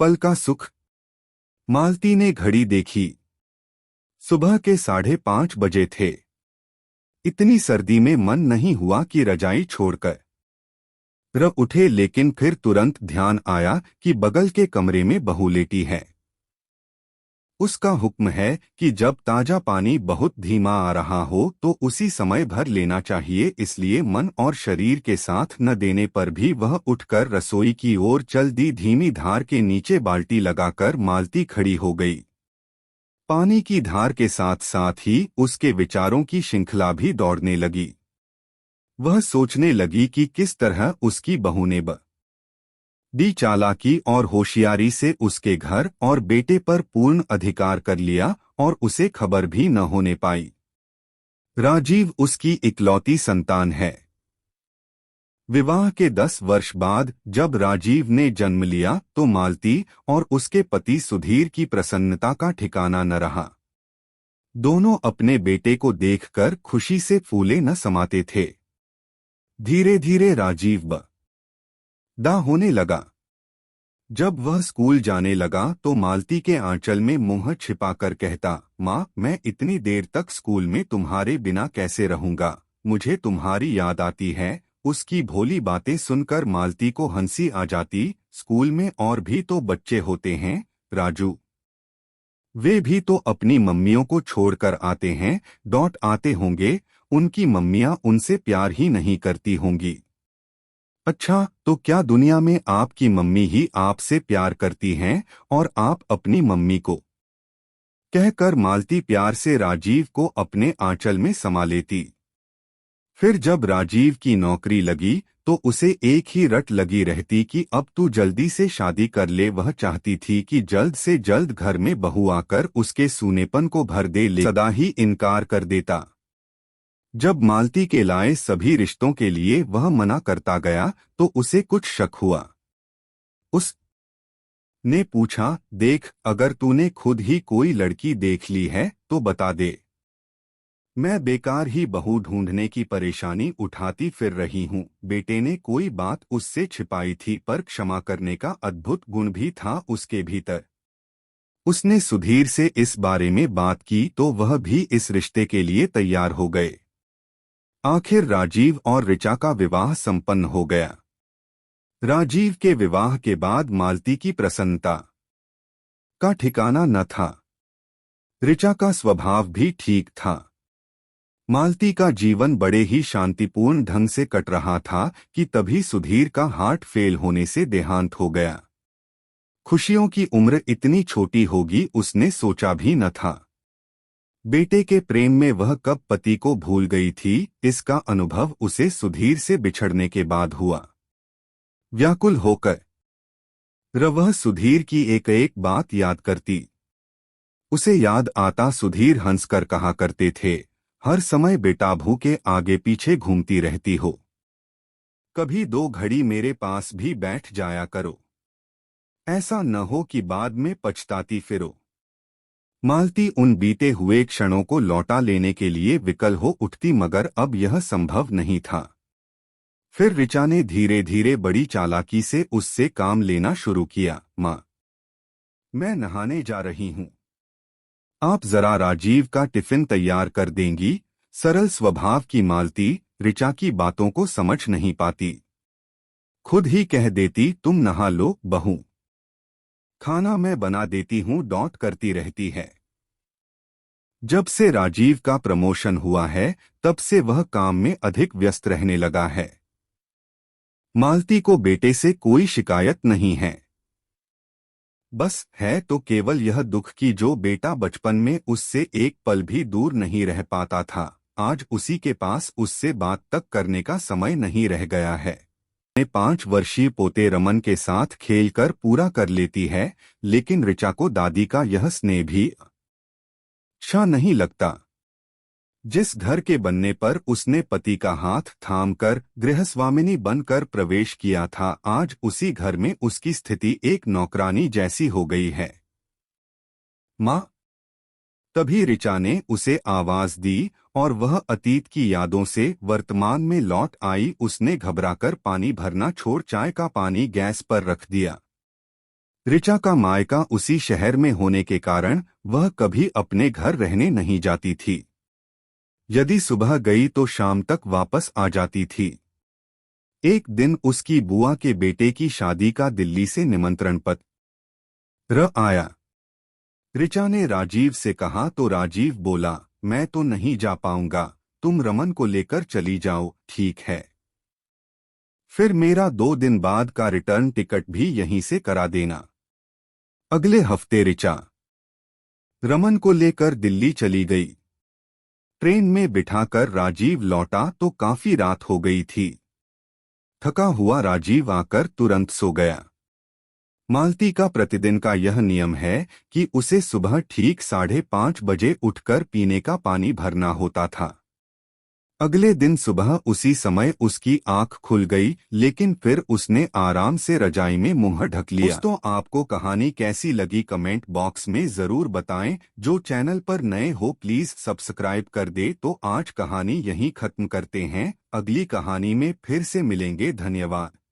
पल का सुख। मालती ने घड़ी देखी। सुबह के 5:30 बजे थे। इतनी सर्दी में मन नहीं हुआ कि रजाई छोड़कर र उठे, लेकिन फिर तुरंत ध्यान आया कि बगल के कमरे में बहू लेटी है। उसका हुक्म है कि जब ताजा पानी बहुत धीमा आ रहा हो तो उसी समय भर लेना चाहिए, इसलिए मन और शरीर के साथ न देने पर भी वह उठकर रसोई की ओर चल दी। धीमी धार के नीचे बाल्टी लगाकर मालती खड़ी हो गई। पानी की धार के साथ साथ ही उसके विचारों की श्रृंखला भी दौड़ने लगी। वह सोचने लगी कि किस तरह उसकी बहू ने दी चालाकी और होशियारी से उसके घर और बेटे पर पूर्ण अधिकार कर लिया और उसे खबर भी न होने पाई। राजीव उसकी इकलौती संतान है। विवाह के 10 वर्ष बाद जब राजीव ने जन्म लिया तो मालती और उसके पति सुधीर की प्रसन्नता का ठिकाना न रहा। दोनों अपने बेटे को देखकर खुशी से फूले न समाते थे। धीरे धीरे राजीव दा होने लगा। जब वह स्कूल जाने लगा तो मालती के आंचल में मुंह छिपाकर कहता, माँ, मैं इतनी देर तक स्कूल में तुम्हारे बिना कैसे रहूंगा, मुझे तुम्हारी याद आती है। उसकी भोली बातें सुनकर मालती को हंसी आ जाती। स्कूल में और भी तो बच्चे होते हैं राजू, वे भी तो अपनी मम्मियों को छोड़कर आते हैं, लौट आते होंगे। उनकी मम्मियां उनसे प्यार ही नहीं करती होंगी। अच्छा, तो क्या दुनिया में आपकी मम्मी ही आपसे प्यार करती हैं और आप अपनी मम्मी को कहकर मालती प्यार से राजीव को अपने आंचल में समा लेती। फिर जब राजीव की नौकरी लगी तो उसे एक ही रट लगी रहती कि अब तू जल्दी से शादी कर ले। वह चाहती थी कि जल्द से जल्द घर में बहू आकर उसके सूनेपन को भर दे, ले सदा ही इनकार कर देता। जब मालती के लाए सभी रिश्तों के लिए वह मना करता गया तो उसे कुछ शक हुआ। उसने पूछा, देख, अगर तूने खुद ही कोई लड़की देख ली है तो बता दे। मैं बेकार ही बहू ढूंढने की परेशानी उठाती फिर रही हूँ। बेटे ने कोई बात उससे छिपाई थी, पर क्षमा करने का अद्भुत गुण भी था उसके भीतर। उसने सुधीर से इस बारे में बात की तो वह भी इस रिश्ते के लिए तैयार हो गए। आखिर राजीव और ऋचा का विवाह संपन्न हो गया। राजीव के विवाह के बाद मालती की प्रसन्नता का ठिकाना न था। ऋचा का स्वभाव भी ठीक था। मालती का जीवन बड़े ही शांतिपूर्ण ढंग से कट रहा था कि तभी सुधीर का हार्ट फेल होने से देहांत हो गया। खुशियों की उम्र इतनी छोटी होगी उसने सोचा भी न था। बेटे के प्रेम में वह कब पति को भूल गई थी, इसका अनुभव उसे सुधीर से बिछड़ने के बाद हुआ। व्याकुल होकर वह सुधीर की एक एक बात याद करती। उसे याद आता, सुधीर हंसकर कहा करते थे, हर समय बेटा भू के आगे पीछे घूमती रहती हो, कभी 2 घड़ी मेरे पास भी बैठ जाया करो, ऐसा न हो कि बाद में पछताती फिरो। मालती उन बीते हुए क्षणों को लौटा लेने के लिए विकल हो उठती, मगर अब यह संभव नहीं था। फिर ऋचा ने धीरे धीरे बड़ी चालाकी से उससे काम लेना शुरू किया। माँ, मैं नहाने जा रही हूँ, आप जरा राजीव का टिफिन तैयार कर देंगी। सरल स्वभाव की मालती ऋचा की बातों को समझ नहीं पाती। खुद ही कह देती, तुम नहा लो बहू, खाना मैं बना देती हूँ, डॉट करती रहती है। जब से राजीव का प्रमोशन हुआ है तब से वह काम में अधिक व्यस्त रहने लगा है। मालती को बेटे से कोई शिकायत नहीं है, बस है तो केवल यह दुख की जो बेटा बचपन में उससे एक पल भी दूर नहीं रह पाता था, आज उसी के पास उससे बात तक करने का समय नहीं रह गया है। 5 वर्षीय पोते रमन के साथ खेलकर पूरा कर लेती है, लेकिन ऋचा को दादी का यह स्नेह भी अच्छा नहीं लगता। जिस घर के बनने पर उसने पति का हाथ थामकर गृहस्वामिनी बनकर प्रवेश किया था, आज उसी घर में उसकी स्थिति एक नौकरानी जैसी हो गई है। माँ, तभी ऋचा ने उसे आवाज दी और वह अतीत की यादों से वर्तमान में लौट आई। उसने घबराकर पानी भरना छोड़ चाय का पानी गैस पर रख दिया। ऋचा का मायका उसी शहर में होने के कारण वह कभी अपने घर रहने नहीं जाती थी। यदि सुबह गई तो शाम तक वापस आ जाती थी। एक दिन उसकी बुआ के बेटे की शादी का दिल्ली से निमंत्रण पत्र आया। ऋचा ने राजीव से कहा तो राजीव बोला, मैं तो नहीं जा पाऊंगा, तुम रमन को लेकर चली जाओ। ठीक है, फिर मेरा 2 दिन बाद का रिटर्न टिकट भी यहीं से करा देना। अगले हफ्ते ऋचा रमन को लेकर दिल्ली चली गई। ट्रेन में बिठाकर राजीव लौटा तो काफी रात हो गई थी। थका हुआ राजीव आकर तुरंत सो गया। मालती का प्रतिदिन का यह नियम है कि उसे सुबह ठीक 5:30 बजे उठकर पीने का पानी भरना होता था। अगले दिन सुबह उसी समय उसकी आंख खुल गई, लेकिन फिर उसने आराम से रजाई में मुंह ढक लिया। दोस्तों, आपको कहानी कैसी लगी कमेंट बॉक्स में जरूर बताएं। जो चैनल पर नए हो प्लीज सब्सक्राइब कर दे। तो आज कहानी यहीं खत्म करते हैं, अगली कहानी में फिर से मिलेंगे। धन्यवाद।